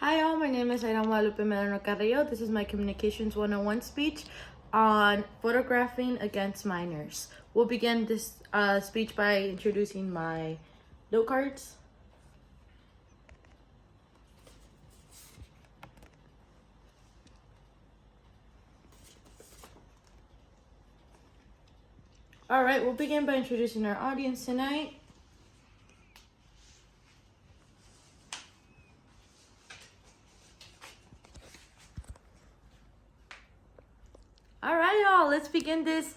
Hi all, my name is Airan Guadalupe Melano Carrillo. This is my Communications 101 speech on photographing against minors. We'll begin this speech by introducing my note cards. Alright, we'll begin by introducing our audience tonight. Alright y'all, let's begin this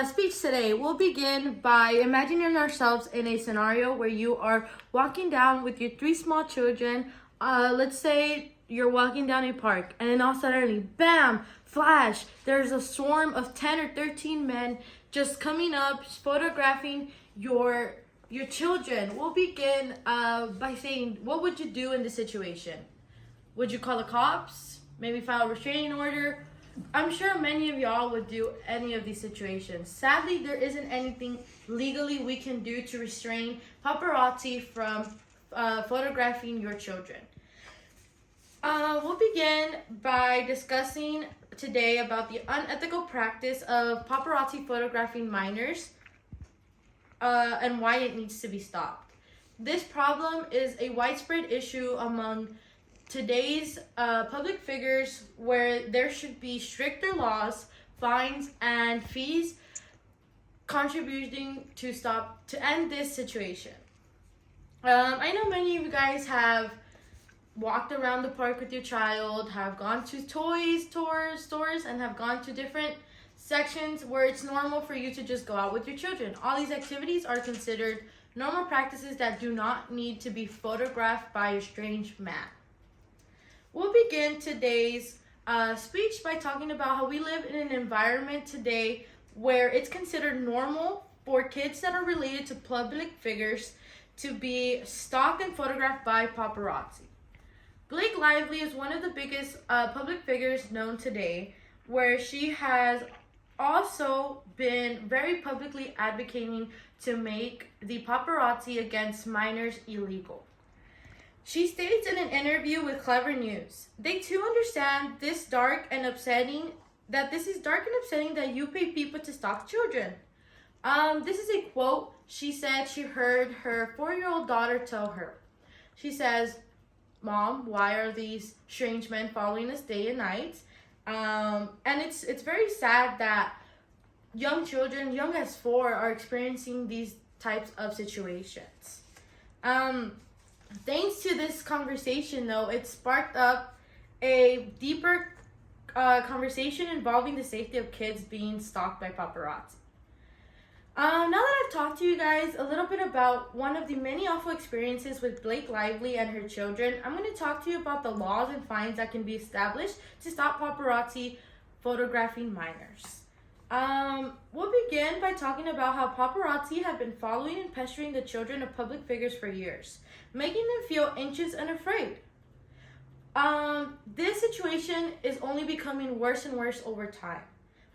speech today. We'll begin by imagining ourselves in a scenario where you are walking down with your three small children. Let's say you're walking down a park and then all suddenly, bam, flash, there's a swarm of 10 or 13 men just coming up, photographing your children. We'll begin by saying, what would you do in this situation? Would you call the cops? Maybe file a restraining order? I'm sure many of y'all would do any of these situations. Sadly, there isn't anything legally we can do to restrain paparazzi from photographing your children. We'll begin by discussing today about the unethical practice of paparazzi photographing minors and why it needs to be stopped. This problem is a widespread issue among today's public figures where there should be stricter laws, fines, and fees contributing to end this situation. I know many of you guys have walked around the park with your child, have gone to stores, and have gone to different sections where it's normal for you to just go out with your children. All these activities are considered normal practices that do not need to be photographed by a strange man. We'll begin today's speech by talking about how we live in an environment today where it's considered normal for kids that are related to public figures to be stalked and photographed by paparazzi. Blake Lively is one of the biggest public figures known today, where she has also been very publicly advocating to make the paparazzi against minors illegal. She states in an interview with Clever News, they too understand this is dark and upsetting that you pay people to stalk children. This is a quote she said she heard her 4-year-old daughter tell her. She says, "Mom, why are these strange men following us day and night?" And it's very sad that young children, young as 4, are experiencing these types of situations. Thanks to this conversation, though, it sparked up a deeper conversation involving the safety of kids being stalked by paparazzi. Now that I've talked to you guys a little bit about one of the many awful experiences with Blake Lively and her children, I'm going to talk to you about the laws and fines that can be established to stop paparazzi photographing minors. We'll begin by talking about how paparazzi have been following and pestering the children of public figures for years, making them feel anxious and afraid. This situation is only becoming worse and worse over time.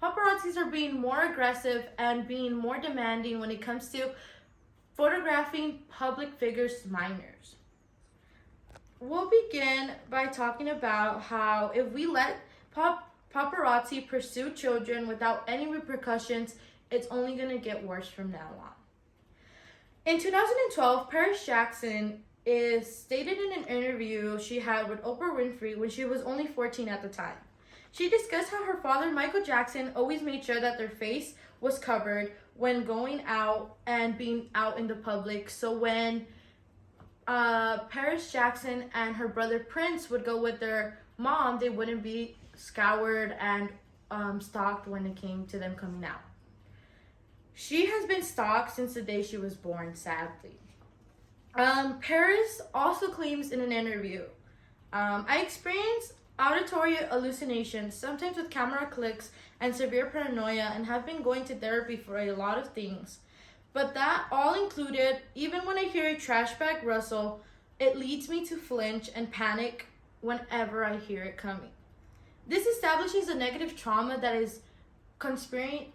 Paparazzis are being more aggressive and being more demanding when it comes to photographing public figures' minors. We'll begin by talking about how if we let paparazzi pursue children without any repercussions, it's only going to get worse from now on. In 2012, Paris Jackson is stated in an interview she had with Oprah Winfrey when she was only 14 at the time. She discussed how her father, Michael Jackson, always made sure that their face was covered when going out and being out in the public. So when Paris Jackson and her brother Prince would go with their mom, they wouldn't be scoured and stalked when it came to them coming out. She has been stalked since the day she was born, sadly. Paris also claims in an interview, I experienced auditory hallucinations, sometimes with camera clicks and severe paranoia, and have been going to therapy for a lot of things. But that all included, even when I hear a trash bag rustle, it leads me to flinch and panic whenever I hear it coming. This establishes a negative trauma that is conspiring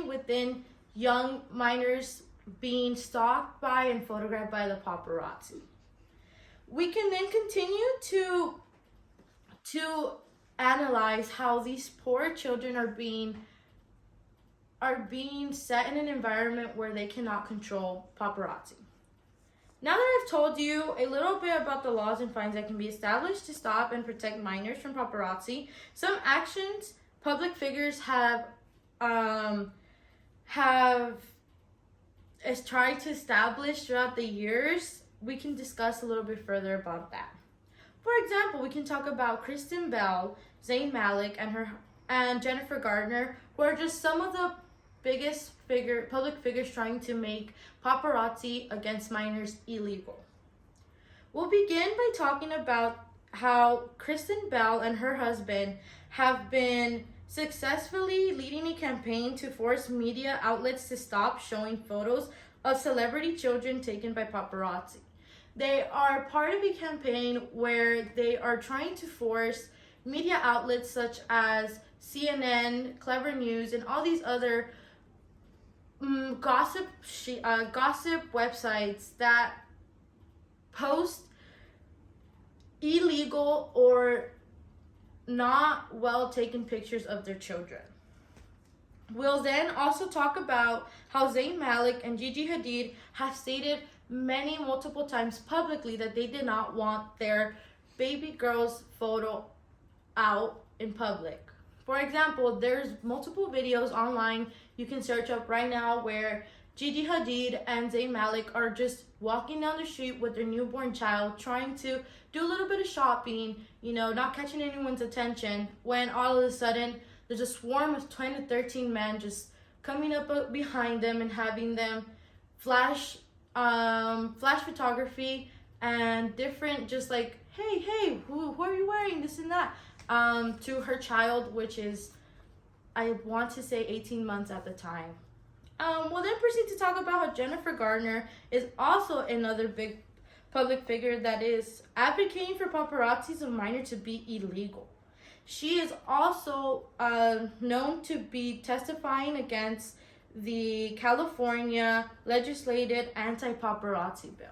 within young minors being stalked by and photographed by the paparazzi. We can then continue to analyze how these poor children are being set in an environment where they cannot control paparazzi. Now that I've told you a little bit about the laws and fines that can be established to stop and protect minors from paparazzi, some actions public figures have tried to establish throughout the years, we can discuss a little bit further about that. For example, we can talk about Kristen Bell, Zayn Malik, and Jennifer Gardner, who are just some of the biggest public figures trying to make paparazzi against minors illegal. We'll begin by talking about how Kristen Bell and her husband have been successfully leading a campaign to force media outlets to stop showing photos of celebrity children taken by paparazzi. They are part of a campaign where they are trying to force media outlets such as CNN, Clever News, and all these other gossip websites that post illegal or not well taken pictures of their children. We'll then also talk about how Zayn Malik and Gigi Hadid have stated multiple times publicly that they did not want their baby girl's photo out in public. For example, there's multiple videos online you can search up right now where Gigi Hadid and Zayn Malik are just walking down the street with their newborn child, trying to do a little bit of shopping, not catching anyone's attention, when all of a sudden there's a swarm of 20 to 13 men just coming up behind them and having them flash photography and different, just like, hey, who are you wearing, this and that, to her child, which is, I want to say 18 months at the time. We'll then proceed to talk about how Jennifer Gardner is also another big public figure that is advocating for paparazzi's of minor to be illegal. She is also known to be testifying against the California legislated anti-paparazzi bill.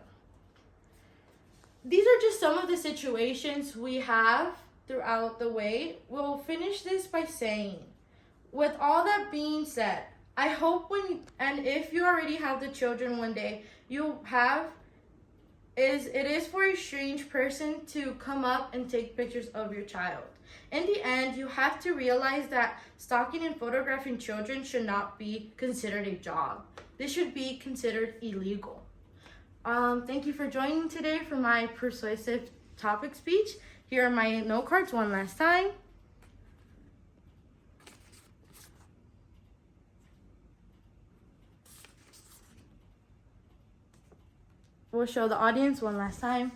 These are just some of the situations we have throughout the way. We'll finish this by saying, with all that being said, I hope if you already have the children one day, it is for a strange person to come up and take pictures of your child. In the end, you have to realize that stalking and photographing children should not be considered a job. This should be considered illegal. Thank you for joining today for my persuasive topic speech. Here are my note cards one last time. We'll show the audience one last time.